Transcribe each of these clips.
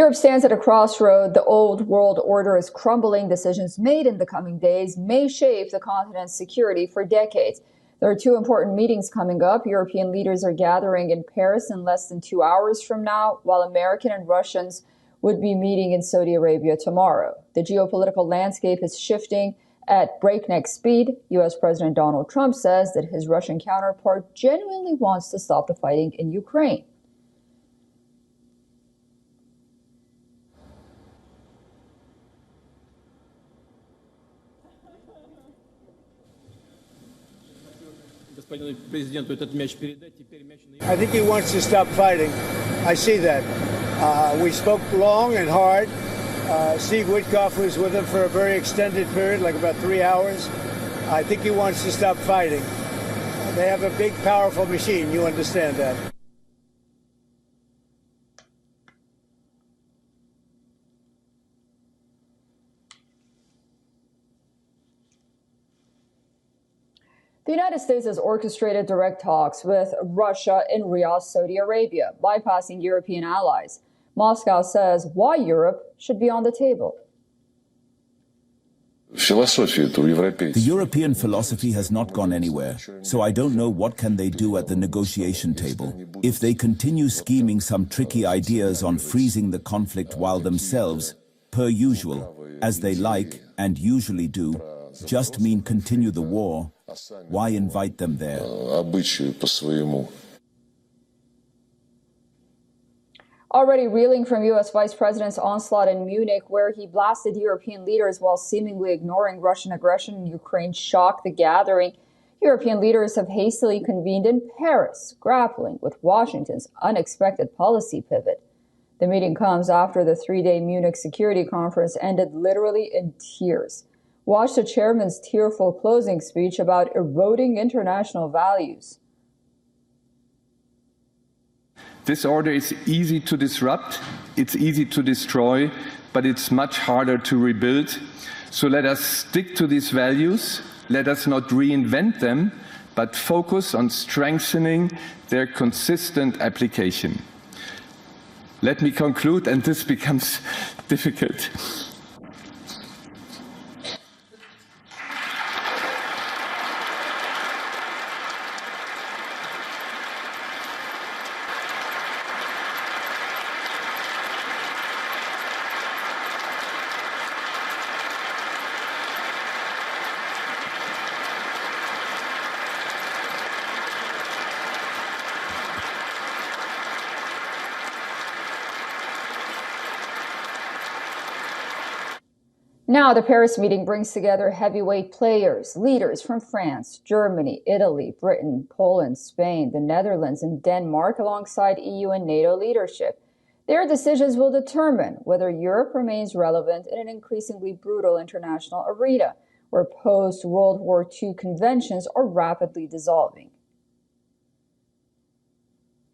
Europe stands at a crossroad. The old world order is crumbling. Decisions made in the coming days may shape the continent's security for decades. There are two important meetings coming up. European leaders are gathering in Paris in less than 2 hours from now, while American and Russians would be meeting in Saudi Arabia tomorrow. The geopolitical landscape is shifting at breakneck speed. U.S. President Donald Trump says that his Russian counterpart genuinely wants to stop the fighting in Ukraine. I think he wants to stop fighting. I see that. We spoke long and hard. Steve Witkoff was with him for a very extended period, like about 3 hours. I think he wants to stop fighting. They have a big, powerful machine. You understand that. The United States has orchestrated direct talks with Russia in Riyadh, Saudi Arabia, bypassing European allies. Moscow says why Europe should be on the table. The European philosophy has not gone anywhere, so I don't know what can they do at the negotiation table. If they continue scheming some tricky ideas on freezing the conflict while themselves, per usual, as they like and usually do, just mean continue the war, why invite them there? Already reeling from U.S. Vice President's onslaught in Munich, where he blasted European leaders while seemingly ignoring Russian aggression in Ukraine, shocked the gathering. European leaders have hastily convened in Paris, grappling with Washington's unexpected policy pivot. The meeting comes after the 3-day Munich Security Conference ended literally in tears. Watch the chairman's tearful closing speech about eroding international values. This order is easy to disrupt, it's easy to destroy, but it's much harder to rebuild. So let us stick to these values, let us not reinvent them, but focus on strengthening their consistent application. Let me conclude, and this becomes difficult. Now, the Paris meeting brings together heavyweight players, leaders from France, Germany, Italy, Britain, Poland, Spain, the Netherlands, and Denmark, alongside EU and NATO leadership. Their decisions will determine whether Europe remains relevant in an increasingly brutal international arena, where post-World War II conventions are rapidly dissolving.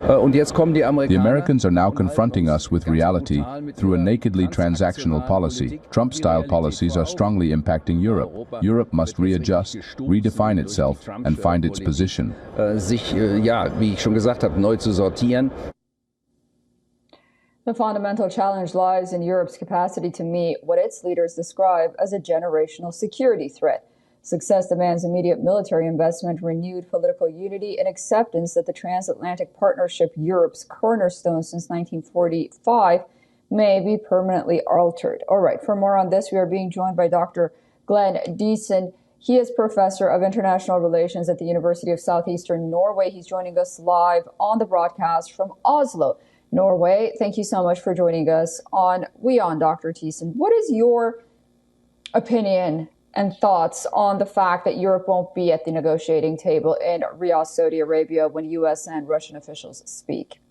The Americans are now confronting us with reality through a nakedly transactional policy. Trump-style policies are strongly impacting Europe. Europe must readjust, redefine itself, and find its position. The fundamental challenge lies in Europe's capacity to meet what its leaders describe as a generational security threat. Success demands immediate military investment, renewed political unity, and acceptance that the transatlantic partnership, Europe's cornerstone since 1945, may be permanently altered. All right, for more on this, we are being joined by Dr. Glenn Deeson. He is professor of international relations at the University of Southeastern Norway. He's joining us live on the broadcast from Oslo, Norway. Thank you so much for joining us on WION, Dr. Deeson. What is your opinion and thoughts on the fact that Europe won't be at the negotiating table in Riyadh, Saudi Arabia, when U.S. and Russian officials speak?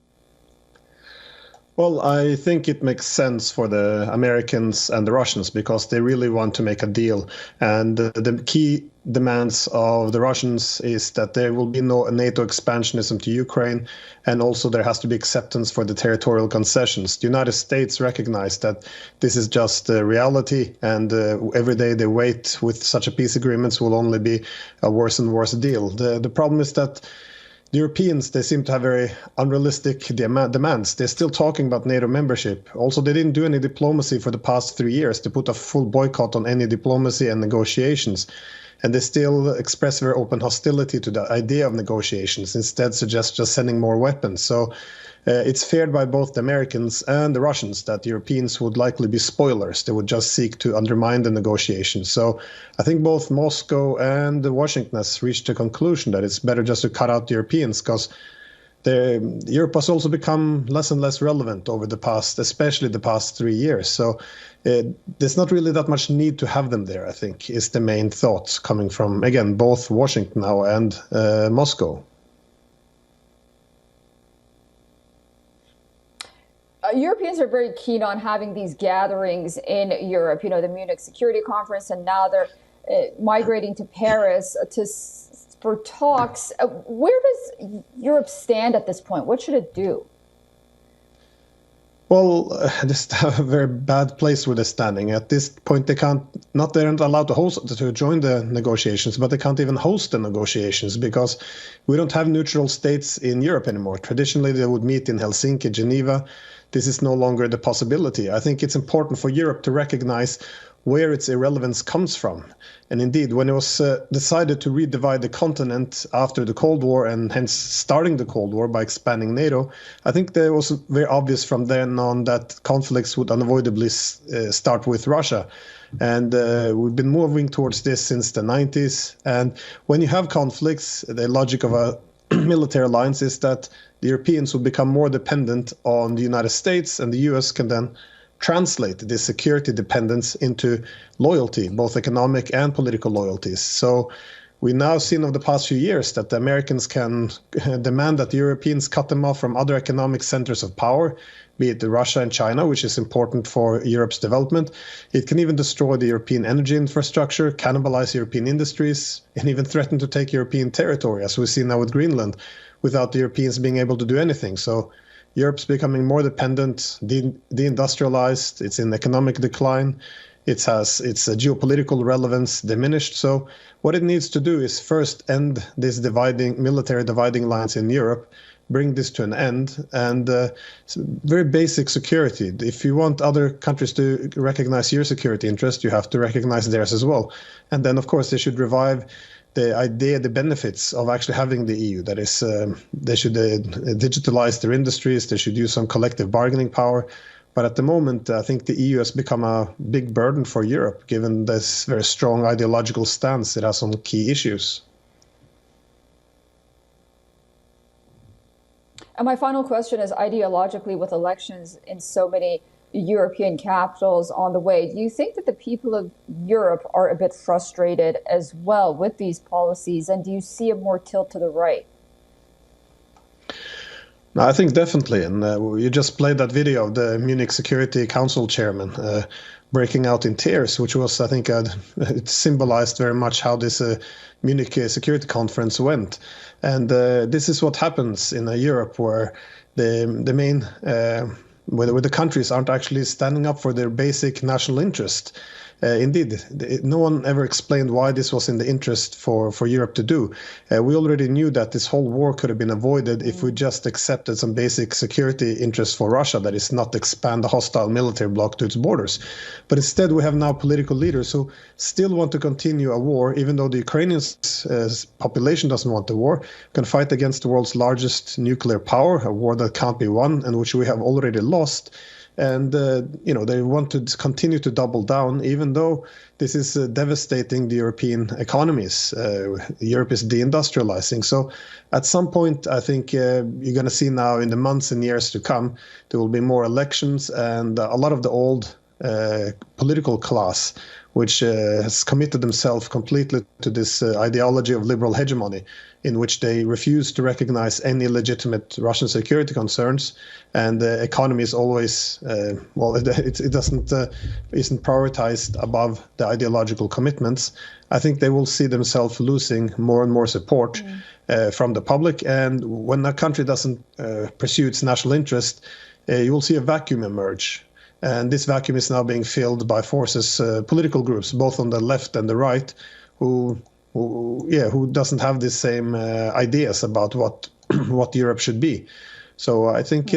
Well, I think it makes sense for the Americans and the Russians because they really want to make a deal. And the key demands of the Russians is that there will be no NATO expansionism to Ukraine, and also there has to be acceptance for the territorial concessions. The United States recognize that this is just reality, and every day they wait with such a peace agreement will only be a worse and worse deal. The problem is that the Europeans, they seem to have very unrealistic demands. They're still talking about NATO membership. Also, they didn't do any diplomacy for the past 3 years. They put a full boycott on any diplomacy and negotiations. And they still express very open hostility to the idea of negotiations, instead suggest just sending more weapons. So it's feared by both the Americans and the Russians that the Europeans would likely be spoilers. They would just seek to undermine the negotiations. So I think both Moscow and Washington has reached a conclusion that it's better just to cut out the Europeans, because Europe has also become less and less relevant over the past, especially the past 3 years. So there's not really that much need to have them there, I think, is the main thoughts coming from, again, both Washington now and Moscow. Europeans are very keen on having these gatherings in Europe, the Munich Security Conference, and now they're migrating to Paris for talks. Where does Europe stand at this point? What should it do? Well, this is a very bad place where they're standing. At this point, they're not allowed to join the negotiations, but they can't even host the negotiations because we don't have neutral states in Europe anymore. Traditionally, they would meet in Helsinki, Geneva. This is no longer the possibility. I think it's important for Europe to recognize where its irrelevance comes from. And indeed, when it was decided to redivide the continent after the Cold War, and hence starting the Cold War by expanding NATO, I think there was very obvious from then on that conflicts would unavoidably start with Russia. And we've been moving towards this since the 90s. And when you have conflicts, the logic of a military alliance is that the Europeans will become more dependent on the United States, and the US can then translate this security dependence into loyalty, both economic and political loyalties. So we've now seen over the past few years that the Americans can demand that the Europeans cut them off from other economic centers of power, be it Russia and China, which is important for Europe's development. It can even destroy the European energy infrastructure, cannibalize European industries, and even threaten to take European territory, as we see now with Greenland, without the Europeans being able to do anything. So Europe's becoming more dependent, deindustrialized, it's in economic decline, its geopolitical relevance diminished. So what it needs to do is first end this military dividing lines in Europe, bring this to an end, and very basic security. If you want other countries to recognize your security interest, you have to recognize theirs as well. And then, of course, they should revive the idea, the benefits of actually having the EU. That is, they should digitalize their industries, they should use some collective bargaining power. But at the moment, I think the EU has become a big burden for Europe, given this very strong ideological stance it has on key issues. And my final question is, ideologically, with elections in so many European capitals on the way, do you think that the people of Europe are a bit frustrated as well with these policies? And do you see a more tilt to the right? No, I think definitely. And you just played that video of the Munich Security Council chairman breaking out in tears, which was, I think, it symbolized very much how this Munich Security Conference went. And this is what happens in a Europe where the main where the countries aren't actually standing up for their basic national interest. Indeed, no one ever explained why this was in the interest for Europe to do. We already knew that this whole war could have been avoided if we just accepted some basic security interests for Russia, that is not expand the hostile military bloc to its borders. But instead, we have now political leaders who still want to continue a war, even though the Ukrainian population doesn't want the war, can fight against the world's largest nuclear power, a war that can't be won and which we have already lost. And, they want to continue to double down, even though this is devastating the European economies. Europe is deindustrializing. So at some point, I think you're going to see now in the months and years to come, there will be more elections, and a lot of the old political class, which has committed themselves completely to this ideology of liberal hegemony, in which they refuse to recognize any legitimate Russian security concerns, and the economy is always it isn't prioritized above the ideological commitments. I think they will see themselves losing more and more support from the public, and when a country doesn't pursue its national interest, you will see a vacuum emerge. And this vacuum is now being filled by forces, political groups, both on the left and the right, who doesn't have the same ideas about what what Europe should be. So I think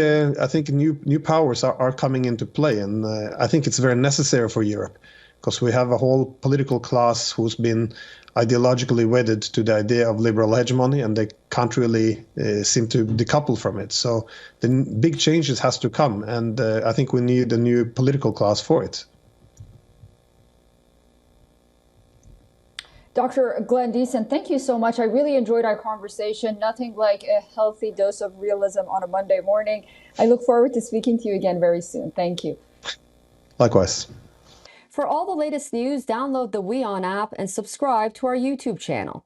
new powers are coming into play, and I think it's very necessary for Europe, because we have a whole political class who's been ideologically wedded to the idea of liberal hegemony, and they can't really seem to decouple from it. So the big changes has to come, and I think we need a new political class for it. Dr. Glenn Deason, thank you so much. I really enjoyed our conversation. Nothing like a healthy dose of realism on a Monday morning. I look forward to speaking to you again very soon. Thank you. Likewise. For all the latest news, download the WION app and subscribe to our YouTube channel.